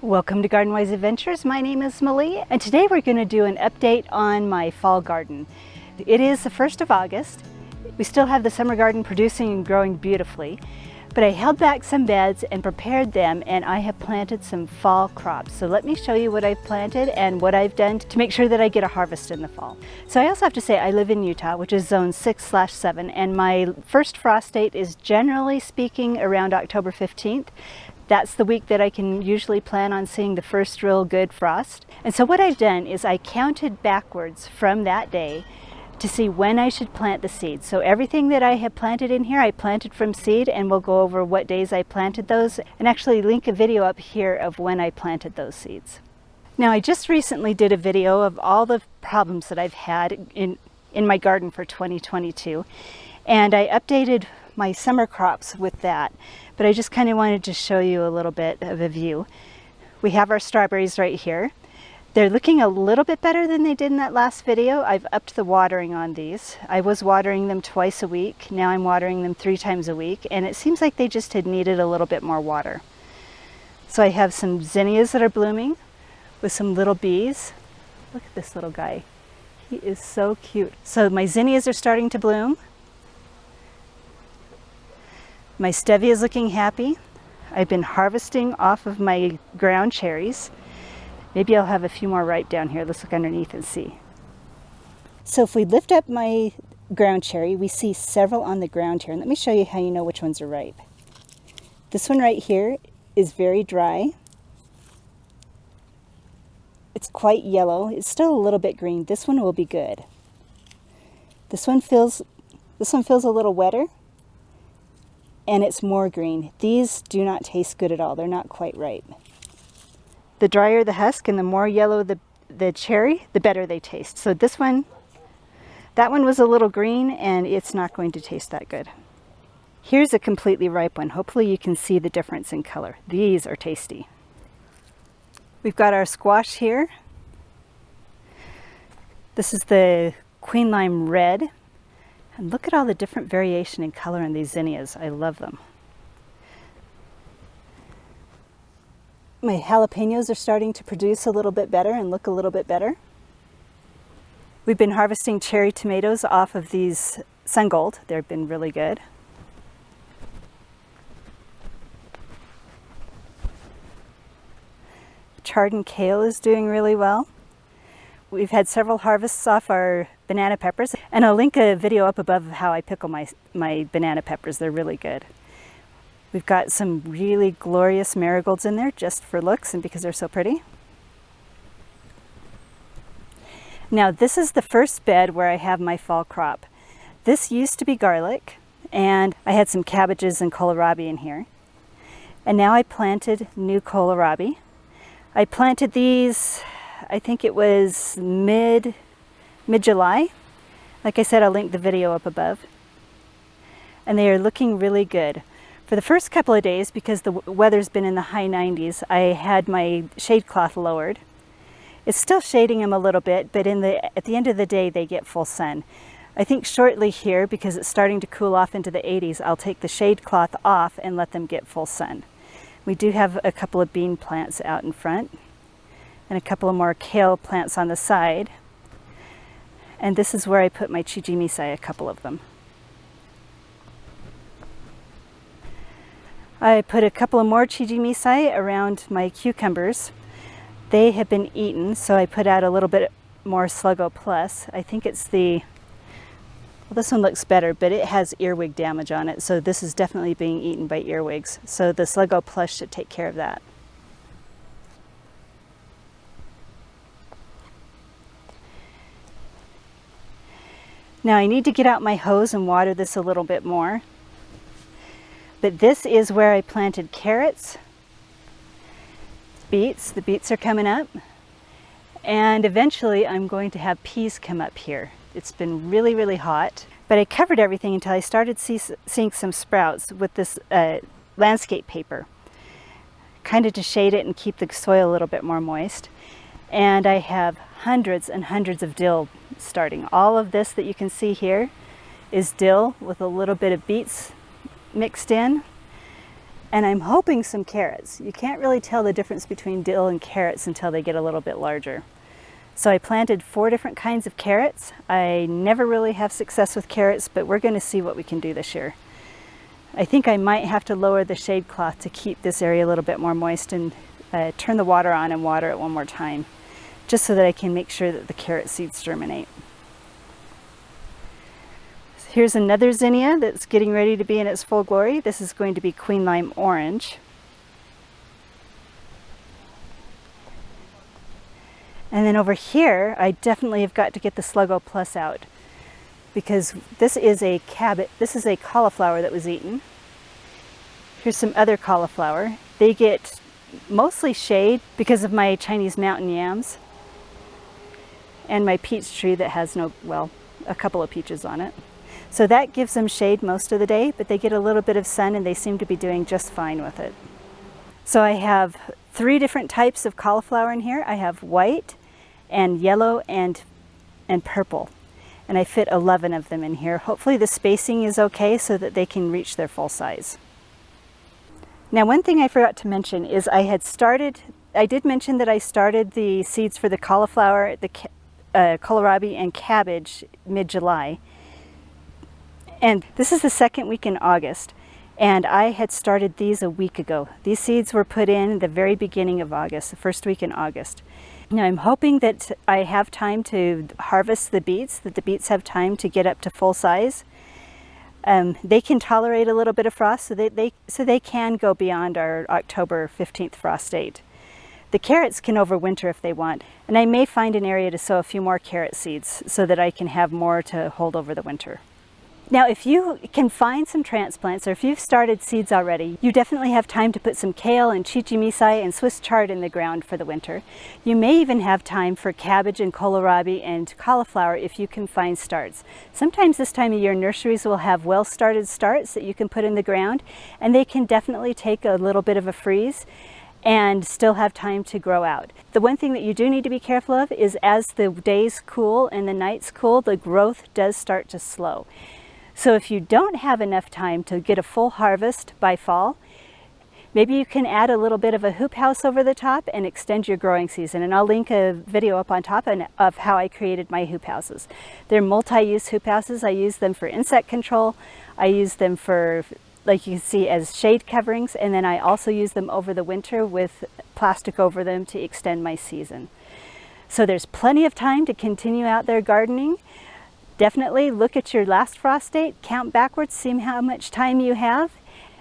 Welcome to Garden Wise Adventures. My name is Malie, and today we're going to do an update on my fall garden. It is the 1st of August. We still have the summer garden producing and growing beautifully, but I held back some beds and prepared them, and I have planted some fall crops. So let me show you what I've planted and what I've done to make sure that I get a harvest in the fall. So I also have to say I live in Utah, which is zone 6/7, and my first frost date is generally speaking around October 15th. That's the week that I can usually plan on seeing the first real good frost. And so what I've done is I counted backwards from that day to see when I should plant the seeds. So everything that I have planted in here, I planted from seed, and we'll go over what days I planted those and actually link a video up here of when I planted those seeds. Now I just recently did a video of all the problems that I've had in my garden for 2022, and I updated my summer crops with that, but I just kind of wanted to show you a little bit of a view. We have our strawberries right here. They're looking a little bit better than they did in that last video. I've upped the watering on these. I was watering them twice a week. Now I'm watering them 3 times a week, and it seems like they just had needed a little bit more water. So I have some zinnias that are blooming with some little bees. Look at this little guy. He is so cute. So my zinnias are starting to bloom. My stevia is looking happy. I've been harvesting off of my ground cherries. Maybe I'll have a few more ripe down here. Let's look underneath and see. So if we lift up my ground cherry, we see several on the ground here. And let me show you how you know which ones are ripe. This one right here is very dry. It's quite yellow. It's still a little bit green. This one will be good. This one feels a little wetter, and it's more green. These do not taste good at all. They're not quite ripe. The drier the husk and the more yellow the cherry, the better they taste. So that one was a little green, and it's not going to taste that good. Here's a completely ripe one. Hopefully you can see the difference in color. These are tasty. We've got our squash here. This is the Queen Lime Red. And look at all the different variation in color in these zinnias. I love them. My jalapenos are starting to produce a little bit better and look a little bit better. We've been harvesting cherry tomatoes off of these Sun Gold. They've been really good. Chardon kale is doing really well. We've had several harvests off our banana peppers, and I'll link a video up above of how I pickle my banana peppers. They're really good. We've got some really glorious marigolds in there just for looks and because they're so pretty. Now this is the first bed where I have my fall crop. This used to be garlic, and I had some cabbages and kohlrabi in here. And now I planted new kohlrabi. I planted these, I think it was mid-July. Like I said, I'll link the video up above. And they are looking really good. For the first couple of days, because the weather's been in the high 90s, I had my shade cloth lowered. It's still shading them a little bit, but at the end of the day, they get full sun. I think shortly here, because it's starting to cool off into the 80s, I'll take the shade cloth off and let them get full sun. We do have a couple of bean plants out in front, and a couple of more kale plants on the side. And this is where I put my chijimisai, a couple of them. I put a couple of more chijimisai around my cucumbers. They have been eaten, so I put out a little bit more Sluggo Plus. I think it's well, this one looks better, but it has earwig damage on it, so this is definitely being eaten by earwigs. So the Sluggo Plus should take care of that. Now I need to get out my hose and water this a little bit more. But this is where I planted carrots, beets. The beets are coming up. And eventually I'm going to have peas come up here. It's been really, really hot. But I covered everything until I started seeing some sprouts with this landscape paper, kind of to shade it and keep the soil a little bit more moist. And I have hundreds and hundreds of dill starting. All of this that you can see here is dill with a little bit of beets mixed in. And I'm hoping some carrots. You can't really tell the difference between dill and carrots until they get a little bit larger. So I planted 4 different kinds of carrots. I never really have success with carrots, but we're going to see what we can do this year. I think I might have to lower the shade cloth to keep this area a little bit more moist and turn the water on and water it one more time, just so that I can make sure that the carrot seeds germinate. Here's another zinnia that's getting ready to be in its full glory. This is going to be Queen Lime Orange. And then over here, I definitely have got to get the Sluggo Plus out, because this is a cabbage. This is a cauliflower that was eaten. Here's some other cauliflower. They get mostly shade because of my Chinese mountain yams and my peach tree that has a couple of peaches on it. So that gives them shade most of the day, but they get a little bit of sun and they seem to be doing just fine with it. So I have 3 different types of cauliflower in here. I have white and yellow and purple. And I fit 11 of them in here. Hopefully the spacing is okay so that they can reach their full size. Now, one thing I forgot to mention is I did mention that I started the seeds for the cauliflower, the kohlrabi and cabbage mid-July. And this is the 2nd week in August, and I had started these a week ago. These seeds were put in the very beginning of August, the 1st week in August. Now I'm hoping that I have time to harvest the beets, that the beets have time to get up to full size. They can tolerate a little bit of frost, so they can go beyond our October 15th frost date. The carrots can overwinter if they want, and I may find an area to sow a few more carrot seeds so that I can have more to hold over the winter. Now, if you can find some transplants, or if you've started seeds already, you definitely have time to put some kale and chichimisai and Swiss chard in the ground for the winter. You may even have time for cabbage and kohlrabi and cauliflower if you can find starts. Sometimes this time of year, nurseries will have well-started starts that you can put in the ground, and they can definitely take a little bit of a freeze and still have time to grow out. The one thing that you do need to be careful of is as the days cool and the nights cool, the growth does start to slow. So if you don't have enough time to get a full harvest by fall, maybe you can add a little bit of a hoop house over the top and extend your growing season. And I'll link a video up on top of how I created my hoop houses. They're multi-use hoop houses. I use them for insect control. I use them for, like you can see, as shade coverings. And then I also use them over the winter with plastic over them to extend my season. So there's plenty of time to continue out there gardening. Definitely look at your last frost date, count backwards, see how much time you have,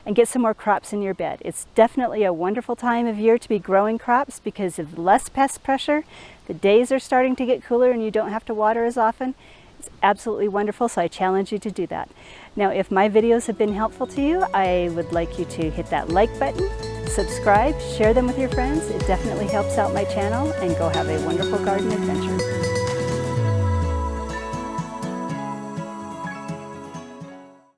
and get some more crops in your bed. It's definitely a wonderful time of year to be growing crops because of less pest pressure. The days are starting to get cooler and you don't have to water as often. It's absolutely wonderful, so I challenge you to do that. Now, if my videos have been helpful to you, I would like you to hit that like button, subscribe, share them with your friends. It definitely helps out my channel, and go have a wonderful garden adventure.